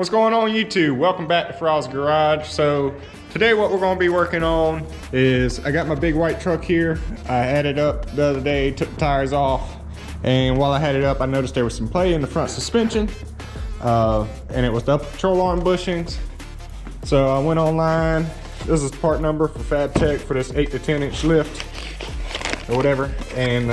What's going on YouTube? Welcome back to Frow's Garage. So today what we're going to be working on is I got my big white truck here. I had it up the other day, took the tires off, and while I had it up I noticed there was some play in the front suspension, and it was the upper control arm bushings. So I went online. This is part number for Fab Tech for this 8 to 10 inch lift or whatever, and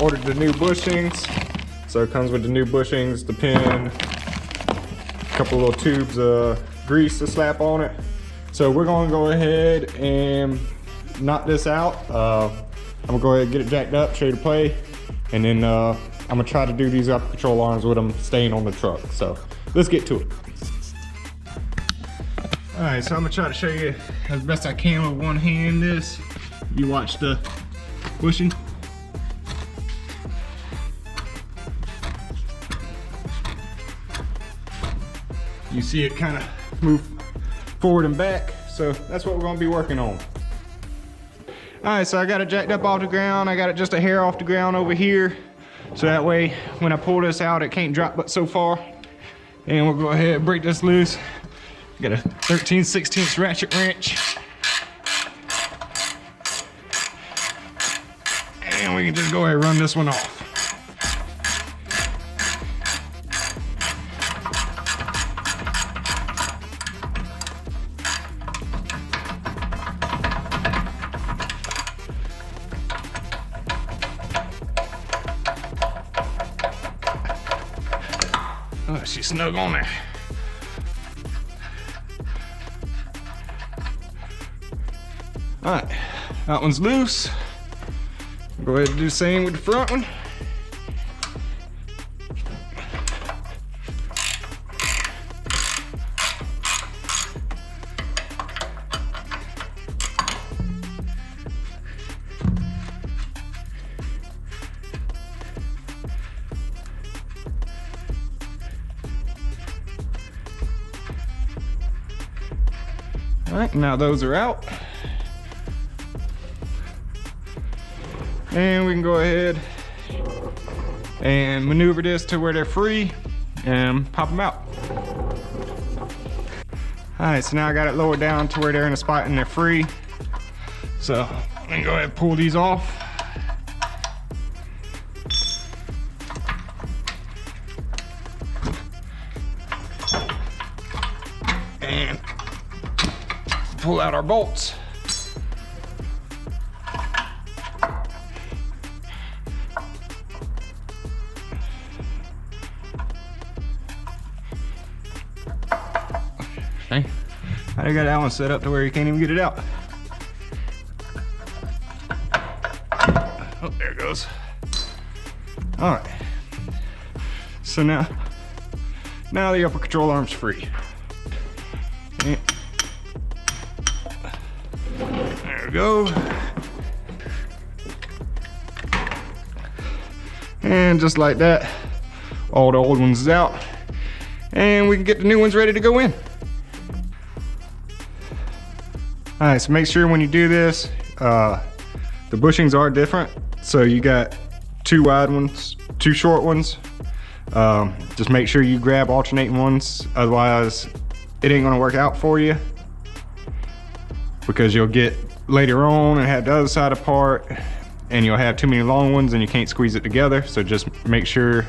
ordered the new bushings. So it comes with the new bushings, the pin, a couple little tubes of grease to slap on it. So we're gonna go ahead and knock this out. I'm gonna go ahead and get it jacked up, show you the play, and then I'm gonna try to do these upper control arms with them staying on the truck. So let's get to it. All right, so I'm gonna try to show you as best I can with one hand this. You watch the bushing. You see it kind of move forward and back, so that's what we're going to be working on. All right, so I got it jacked up off the ground. I got it just a hair off the ground over here, so that way when I pull this out, it can't drop but so far. And we'll go ahead and break this loose. Got a 13/16 ratchet wrench, and we can just go ahead and run this one off. Oh, she's snug on there. All right, that one's loose. Go ahead and do the same with the front one. All right, now those are out. And we can go ahead and maneuver this to where they're free and pop them out. All right, so now I got it lowered down to where they're in a spot and they're free. So I'm gonna go ahead and pull these off. And pull out our bolts. Okay, I got that one set up to where you can't even get it out. Oh, there it goes. All right, so now the upper control arm's free. And there we go. And just like that, all the old ones is out, and we can get the new ones ready to go in. All right, so make sure when you do this, the bushings are different. So you got 2 wide ones, 2 short ones. Just make sure you grab alternating ones, otherwise it ain't gonna work out for you, because you'll get later on and have the other side apart, and you'll have too many long ones and you can't squeeze it together. So just make sure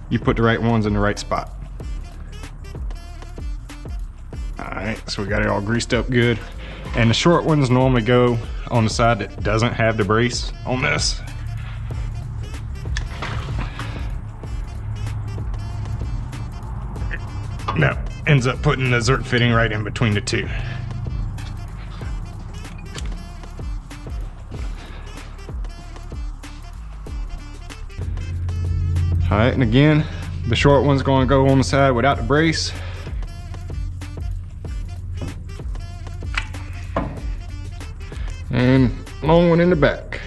you put the right ones in the right spot. All right, so we got it all greased up good. And the short ones normally go on the side that doesn't have the brace on this. That ends up putting the zerk fitting right in between the two. All right, and again, the short one's gonna go on the side without the brace. And long one in the back.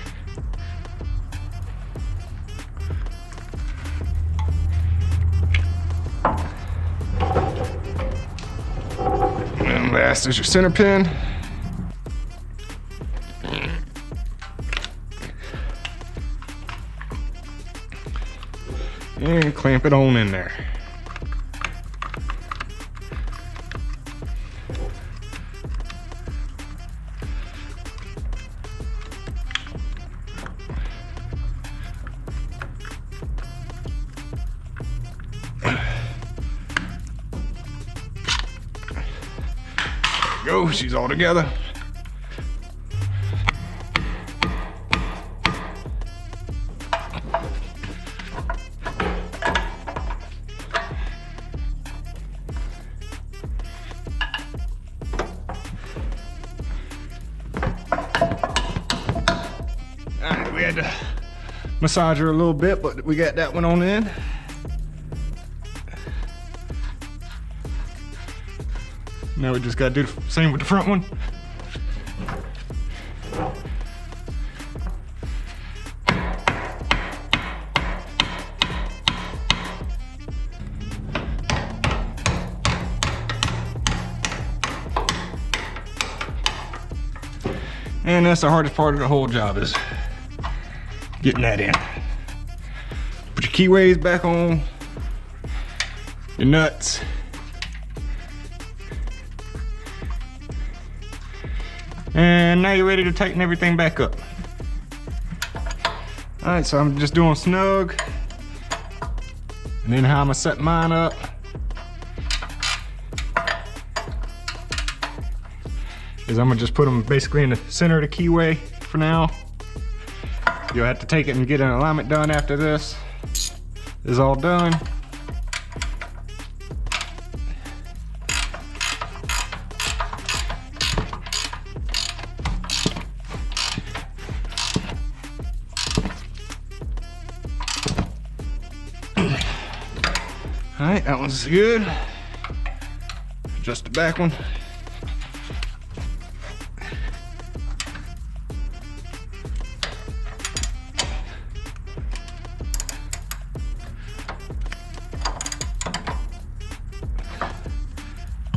And last is your center pin. and clamp it on in there. Go, she's all together. Alright, we had to massage her a little bit, but we got that one on in. Now we just gotta do the same with the front one. And that's the hardest part of the whole job, is getting that in. Put your keyways back on, your nuts. And now you're ready to tighten everything back up. All right, so I'm just doing snug. And then how I'm gonna set mine up. Is I'm gonna just put them basically in the center of the keyway for now. You'll have to take it and get an alignment done after this is all done. All right, that one's good. Adjust the back one.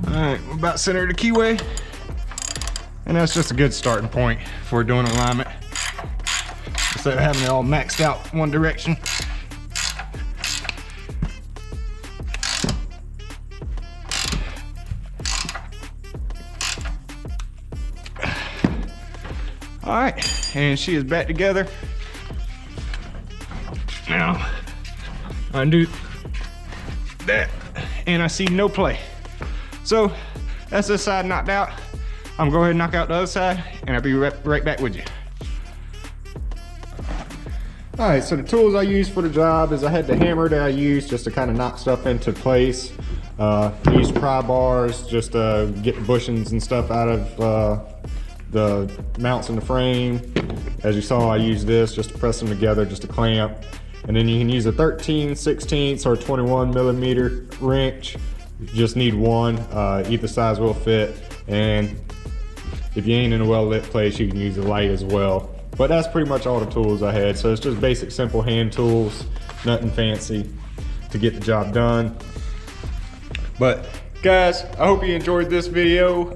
All right, we're about center of the keyway. And that's just a good starting point for doing alignment. Instead of having it all maxed out one direction. All right, and she is back together. Now, undo that, and I see no play. So, that's this side knocked out. I'm gonna go ahead and knock out the other side, and I'll be right back with you. All right, so the tools I used for the job is I had the hammer that I used just to kind of knock stuff into place. I used pry bars just to get the bushings and stuff out of the mounts in the frame. As you saw, I used this just to press them together, just to clamp. And then you can use a 13/16 or 21 millimeter wrench. You just need one, either size will fit. And if you ain't in a well-lit place, you can use a light as well. But that's pretty much all the tools I had. So it's just basic, simple hand tools, nothing fancy to get the job done. But guys, I hope you enjoyed this video.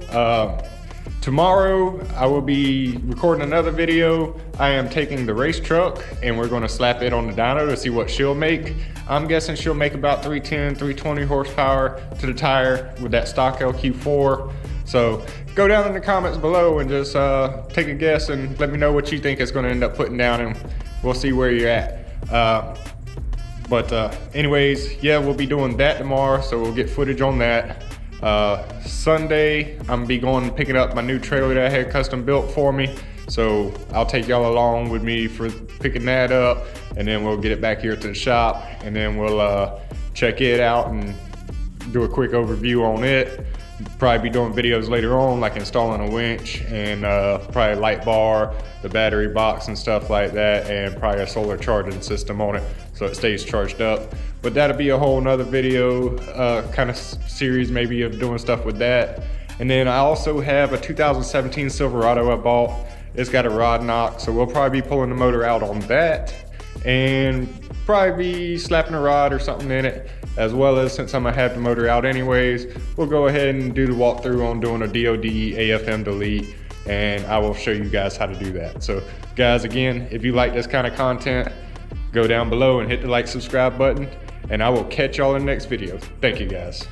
Tomorrow I will be recording another video. I am taking the race truck and we're gonna slap it on the dyno to see what she'll make. I'm guessing she'll make about 310, 320 horsepower to the tire with that stock LQ4. So go down in the comments below and just take a guess and let me know what you think it's gonna end up putting down, and we'll see where you're at. Anyways, yeah, we'll be doing that tomorrow, so we'll get footage on that. Sunday, I'm gonna be going and picking up my new trailer that I had custom built for me. So I'll take y'all along with me for picking that up, and then we'll get it back here to the shop, and then we'll check it out and do a quick overview on it. Probably be doing videos later on, like installing a winch and probably a light bar, the battery box and stuff like that, and probably a solar charging system on it so it stays charged up. But that'll be a whole nother video kind of series maybe of doing stuff with that. And then I also have a 2017 Silverado I bought. It's got a rod knock, so we'll probably be pulling the motor out on that and probably be slapping a rod or something in it, as well as, since I'm gonna have the motor out anyways, we'll go ahead and do the walkthrough on doing a DOD AFM delete, and I will show you guys how to do that. So guys, again, if you like this kind of content, go down below and hit the like, subscribe button, and I will catch y'all in the next video. Thank you guys.